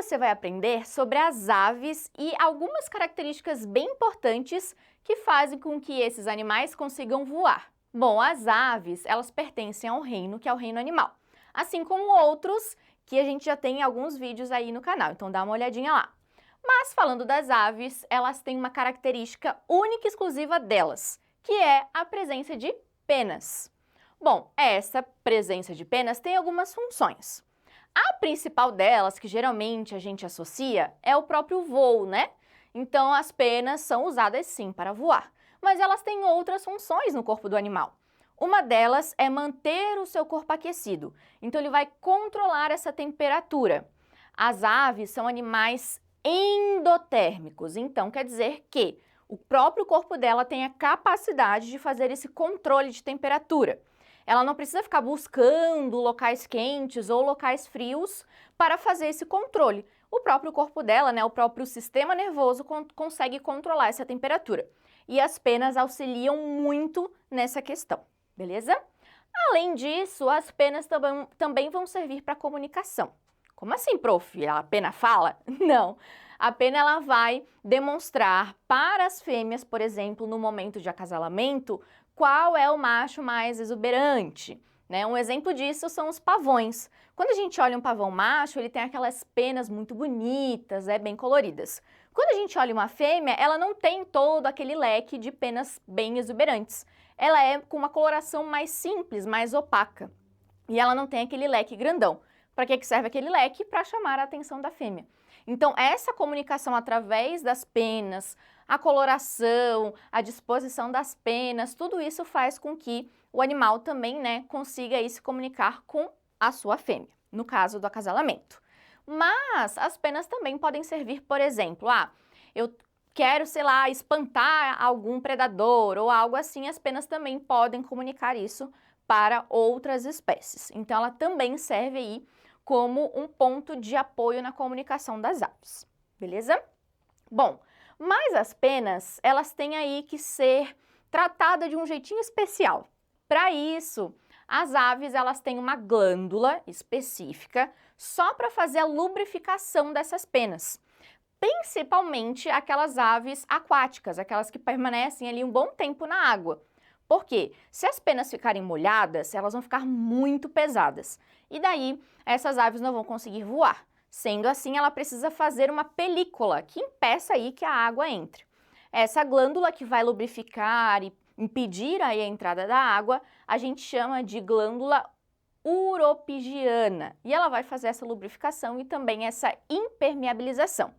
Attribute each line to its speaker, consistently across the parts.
Speaker 1: você vai aprender sobre as aves e algumas características bem importantes que fazem com que esses animais consigam voar. Bom, as aves, elas pertencem a um reino que é o reino animal, assim como outros que a gente já tem alguns vídeos aí no canal, então dá uma olhadinha lá. Mas falando das aves, elas têm uma característica única e exclusiva delas, que é a presença de penas. Bom, essa presença de penas tem algumas funções. A principal delas, que geralmente a gente associa, é o próprio voo, né? Então as penas são usadas sim para voar, mas elas têm outras funções no corpo do animal. Uma delas é manter o seu corpo aquecido, então ele vai controlar essa temperatura. As aves são animais endotérmicos, então quer dizer que o próprio corpo dela tem a capacidade de fazer esse controle de temperatura. Ela não precisa ficar buscando locais quentes ou locais frios para fazer esse controle. O próprio corpo dela, né, o próprio sistema nervoso consegue controlar essa temperatura. E as penas auxiliam muito nessa questão, beleza? Além disso, as penas também vão servir para comunicação. Como assim, prof? A pena fala? Não. A pena ela vai demonstrar para as fêmeas, por exemplo, no momento de acasalamento, qual é o macho mais exuberante, né? Um exemplo disso são os pavões. Quando a gente olha um pavão macho, ele tem aquelas penas muito bonitas, bem coloridas. Quando a gente olha uma fêmea, ela não tem todo aquele leque de penas bem exuberantes. Ela é com uma coloração mais simples, mais opaca. E ela não tem aquele leque grandão. Para que serve aquele leque? Para chamar a atenção da fêmea. Então, essa comunicação através das penas, a coloração, a disposição das penas, tudo isso faz com que o animal também, né, consiga aí se comunicar com a sua fêmea, no caso do acasalamento. Mas as penas também podem servir, por exemplo, eu quero, sei lá, espantar algum predador ou algo assim, as penas também podem comunicar isso para outras espécies. Então, ela também serve aí como um ponto de apoio na comunicação das aves, beleza? Bom, mas as penas, elas têm aí que ser tratadas de um jeitinho especial. Para isso, as aves, elas têm uma glândula específica só para fazer a lubrificação dessas penas. Principalmente aquelas aves aquáticas, aquelas que permanecem ali um bom tempo na água. Por quê? Se as penas ficarem molhadas, elas vão ficar muito pesadas. E daí, essas aves não vão conseguir voar. Sendo assim, ela precisa fazer uma película que impeça aí que a água entre. Essa glândula que vai lubrificar e impedir aí a entrada da água, a gente chama de glândula uropigiana. E ela vai fazer essa lubrificação e também essa impermeabilização.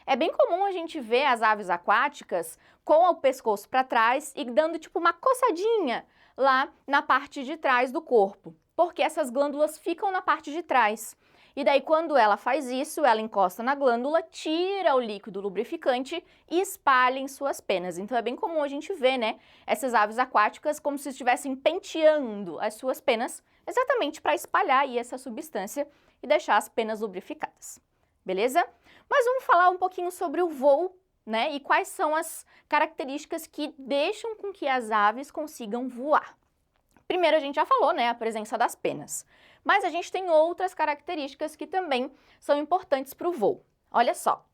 Speaker 1: É bem comum a gente ver as aves aquáticas com o pescoço para trás e dando tipo uma coçadinha lá na parte de trás do corpo, porque essas glândulas ficam na parte de trás. E daí quando ela faz isso, ela encosta na glândula, tira o líquido lubrificante e espalha em suas penas. Então é bem comum a gente ver, né, essas aves aquáticas como se estivessem penteando as suas penas, exatamente para espalhar aí essa substância e deixar as penas lubrificadas. Beleza? Mas vamos falar um pouquinho sobre o voo, né? E quais são as características que deixam com que as aves consigam voar. Primeiro a gente já falou, né, a presença das penas. Mas a gente tem outras características que também são importantes para o voo. Olha só,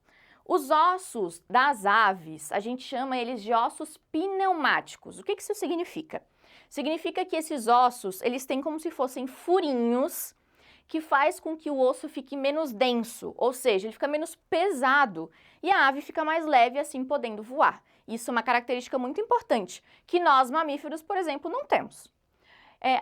Speaker 1: os ossos das aves, a gente chama eles de ossos pneumáticos. O que isso significa? Significa que esses ossos, eles têm como se fossem furinhos que faz com que o osso fique menos denso, ou seja, ele fica menos pesado e a ave fica mais leve, assim podendo voar. Isso é uma característica muito importante, que nós mamíferos, por exemplo, não temos.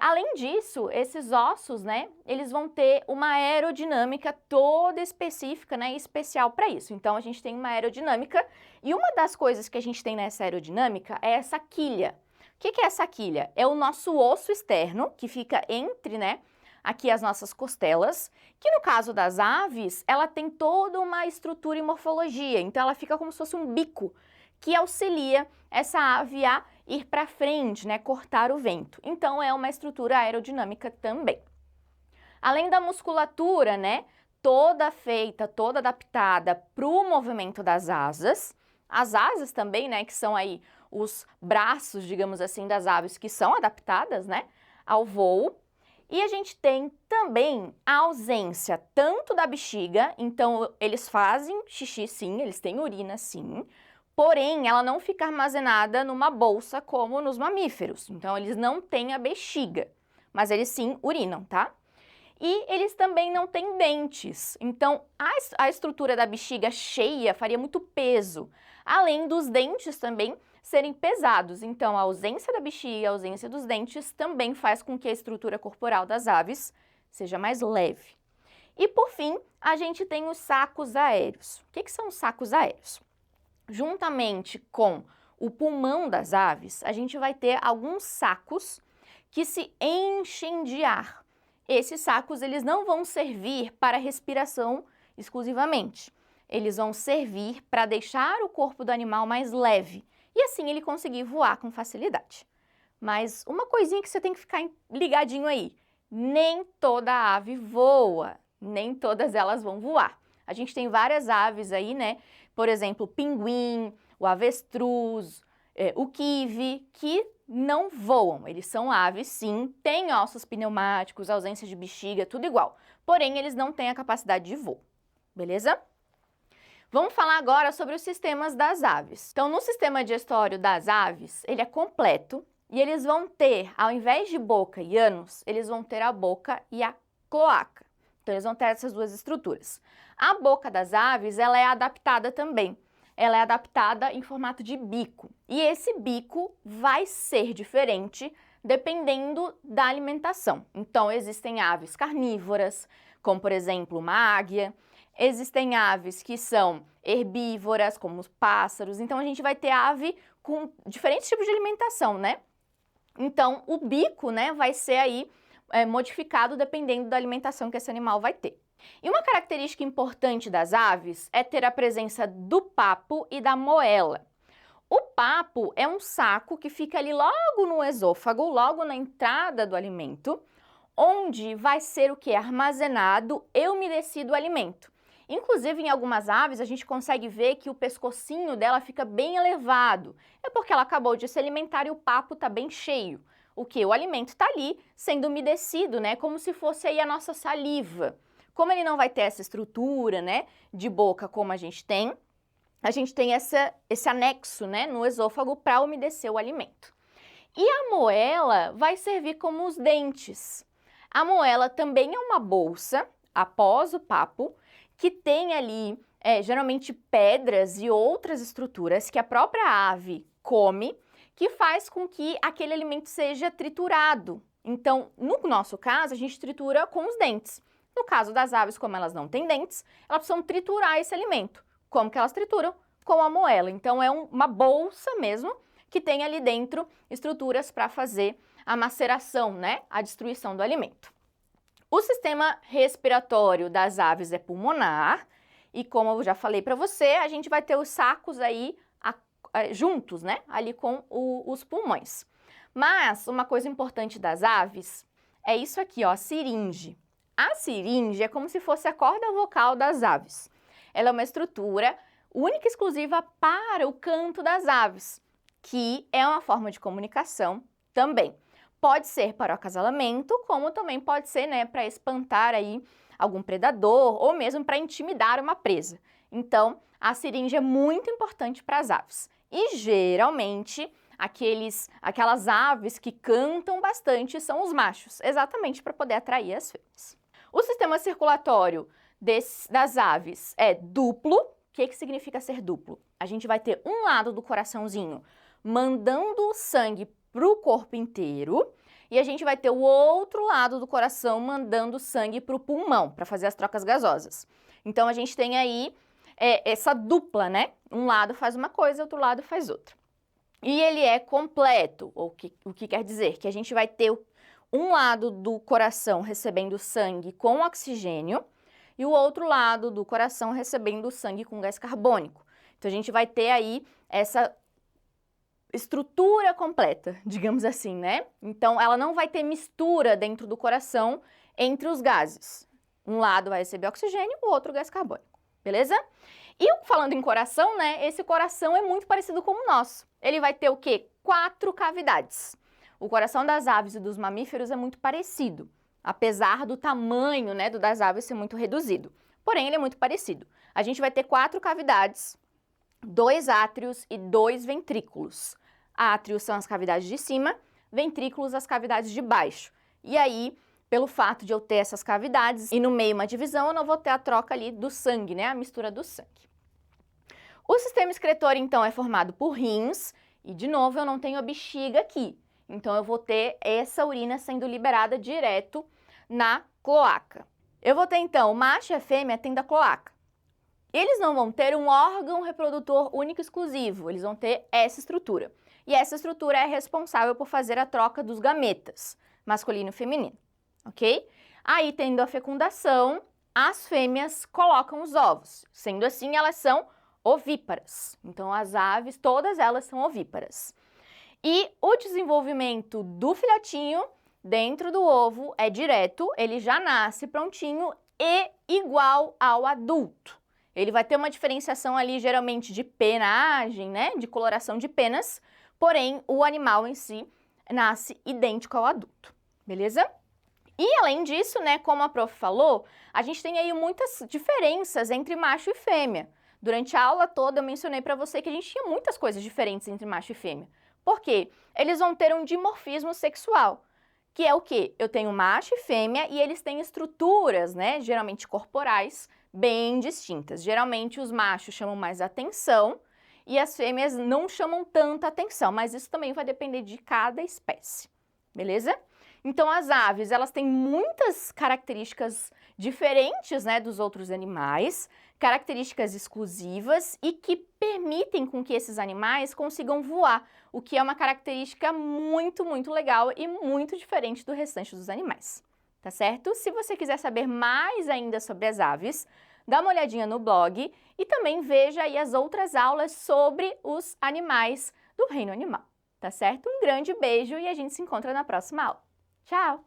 Speaker 1: Além disso, esses ossos, né, eles vão ter uma aerodinâmica toda específica, né, especial para isso. Então, a gente tem uma aerodinâmica e uma das coisas que a gente tem nessa aerodinâmica é essa quilha. O que é essa quilha? É o nosso osso externo, que fica entre, né, aqui as nossas costelas, que no caso das aves, ela tem toda uma estrutura e morfologia, então ela fica como se fosse um bico, que auxilia essa ave a ir para frente, né, cortar o vento. Então é uma estrutura aerodinâmica também. Além da musculatura, né, toda feita, toda adaptada para o movimento das asas, as asas também, né, que são aí os braços, digamos assim, das aves que são adaptadas, né, ao voo. E a gente tem também a ausência tanto da bexiga, então eles fazem xixi sim, eles têm urina sim, porém ela não fica armazenada numa bolsa como nos mamíferos, então eles não têm a bexiga, mas eles sim urinam, tá? E eles também não têm dentes, então a estrutura da bexiga cheia faria muito peso, além dos dentes também serem pesados. Então a ausência da bexiga e a ausência dos dentes também faz com que a estrutura corporal das aves seja mais leve. E por fim, a gente tem os sacos aéreos. O que são os sacos aéreos? Juntamente com o pulmão das aves, a gente vai ter alguns sacos que se enchem de ar. Esses sacos eles não vão servir para respiração exclusivamente. Eles vão servir para deixar o corpo do animal mais leve e assim ele conseguir voar com facilidade. Mas uma coisinha que você tem que ficar ligadinho aí, nem toda ave voa, nem todas elas vão voar. A gente tem várias aves aí, né? Por exemplo, o pinguim, o avestruz, o quive, que não voam. Eles são aves, sim, têm ossos pneumáticos, ausência de bexiga, tudo igual. Porém, eles não têm a capacidade de voo, beleza? Vamos falar agora sobre os sistemas das aves. Então, no sistema digestório das aves, ele é completo e eles vão ter, ao invés de boca e ânus, eles vão ter a boca e a cloaca. Então, eles vão ter essas duas estruturas. A boca das aves, ela é adaptada também. Ela é adaptada em formato de bico. E esse bico vai ser diferente dependendo da alimentação. Então, existem aves carnívoras, como por exemplo uma águia. Existem aves que são herbívoras, como os pássaros. Então, a gente vai ter ave com diferentes tipos de alimentação, né? Então, o bico, né, vai ser aí modificado dependendo da alimentação que esse animal vai ter. E uma característica importante das aves é ter a presença do papo e da moela. O papo é um saco que fica ali logo no esôfago, logo na entrada do alimento, onde vai ser o que? Armazenado e umedecido o alimento. Inclusive, em algumas aves, a gente consegue ver que o pescocinho dela fica bem elevado. É porque ela acabou de se alimentar e o papo está bem cheio. O que? O alimento está ali sendo umedecido, né? Como se fosse aí a nossa saliva. Como ele não vai ter essa estrutura, né, de boca como a gente tem esse anexo, né, no esôfago para umedecer o alimento. E a moela vai servir como os dentes. A moela também é uma bolsa, após o papo, que tem ali geralmente pedras e outras estruturas que a própria ave come, que faz com que aquele alimento seja triturado. Então, no nosso caso, a gente tritura com os dentes. No caso das aves, como elas não têm dentes, elas precisam triturar esse alimento. Como que elas trituram? Com a moela. Então, é uma bolsa mesmo que tem ali dentro estruturas para fazer a maceração, né? A destruição do alimento. O sistema respiratório das aves é pulmonar e, como eu já falei para você, a gente vai ter os sacos aí juntos, né? Ali com os pulmões. Mas uma coisa importante das aves é isso aqui, ó, a siringe. A siringe é como se fosse a corda vocal das aves. Ela é uma estrutura única e exclusiva para o canto das aves, que é uma forma de comunicação também. Pode ser para o acasalamento, como também pode ser, né, para espantar aí algum predador ou mesmo para intimidar uma presa. Então, a siringe é muito importante para as aves. E geralmente, aquelas aves que cantam bastante são os machos, exatamente para poder atrair as fêmeas. O sistema circulatório das aves é duplo. O que significa ser duplo? A gente vai ter um lado do coraçãozinho mandando o sangue para o corpo inteiro e a gente vai ter o outro lado do coração mandando sangue para o pulmão, para fazer as trocas gasosas. Então, a gente tem aí essa dupla, né? Um lado faz uma coisa, outro lado faz outra. E ele é completo, o que quer dizer? Que a gente vai ter um lado do coração recebendo sangue com oxigênio e o outro lado do coração recebendo sangue com gás carbônico. Então, a gente vai ter aí essa estrutura completa, digamos assim, né? Então, ela não vai ter mistura dentro do coração entre os gases. Um lado vai receber oxigênio, o outro gás carbônico, beleza? E falando em coração, né? Esse coração é muito parecido com o nosso. Ele vai ter o quê? 4 cavidades. O coração das aves e dos mamíferos é muito parecido. apesar do tamanho, né, das aves ser muito reduzido. Porém, ele é muito parecido. A gente vai ter 4 cavidades, 2 átrios e 2 ventrículos. Átrios são as cavidades de cima, ventrículos as cavidades de baixo. E aí, pelo fato de eu ter essas cavidades e no meio uma divisão, eu não vou ter a troca ali do sangue, né, a mistura do sangue. O sistema excretor, então, é formado por rins e, de novo, eu não tenho a bexiga aqui. Então, eu vou ter essa urina sendo liberada direto na cloaca. Eu vou ter, então, o macho e a fêmea tendo a cloaca. Eles não vão ter um órgão reprodutor único e exclusivo, eles vão ter essa estrutura. E essa estrutura é responsável por fazer a troca dos gametas, masculino e feminino, ok? Aí, tendo a fecundação, as fêmeas colocam os ovos. Sendo assim, elas são ovíparas. Então, as aves, todas elas são ovíparas. E o desenvolvimento do filhotinho dentro do ovo é direto, ele já nasce prontinho e igual ao adulto. Ele vai ter uma diferenciação ali, geralmente, de penagem, né, de coloração de penas, porém, o animal em si nasce idêntico ao adulto, beleza? E além disso, né, como a prof falou, a gente tem aí muitas diferenças entre macho e fêmea. Durante a aula toda eu mencionei para você que a gente tinha muitas coisas diferentes entre macho e fêmea. Por quê? Eles vão ter um dimorfismo sexual, que é o quê? Eu tenho macho e fêmea e eles têm estruturas, né, geralmente corporais, bem distintas. Geralmente os machos chamam mais atenção e as fêmeas não chamam tanta atenção, mas isso também vai depender de cada espécie, beleza? Então as aves, elas têm muitas características diferentes, né, dos outros animais, características exclusivas e que permitem com que esses animais consigam voar, o que é uma característica muito, muito legal e muito diferente do restante dos animais, tá certo? Se você quiser saber mais ainda sobre as aves, dá uma olhadinha no blog e também veja aí as outras aulas sobre os animais do reino animal, tá certo? Um grande beijo e a gente se encontra na próxima aula. Tchau!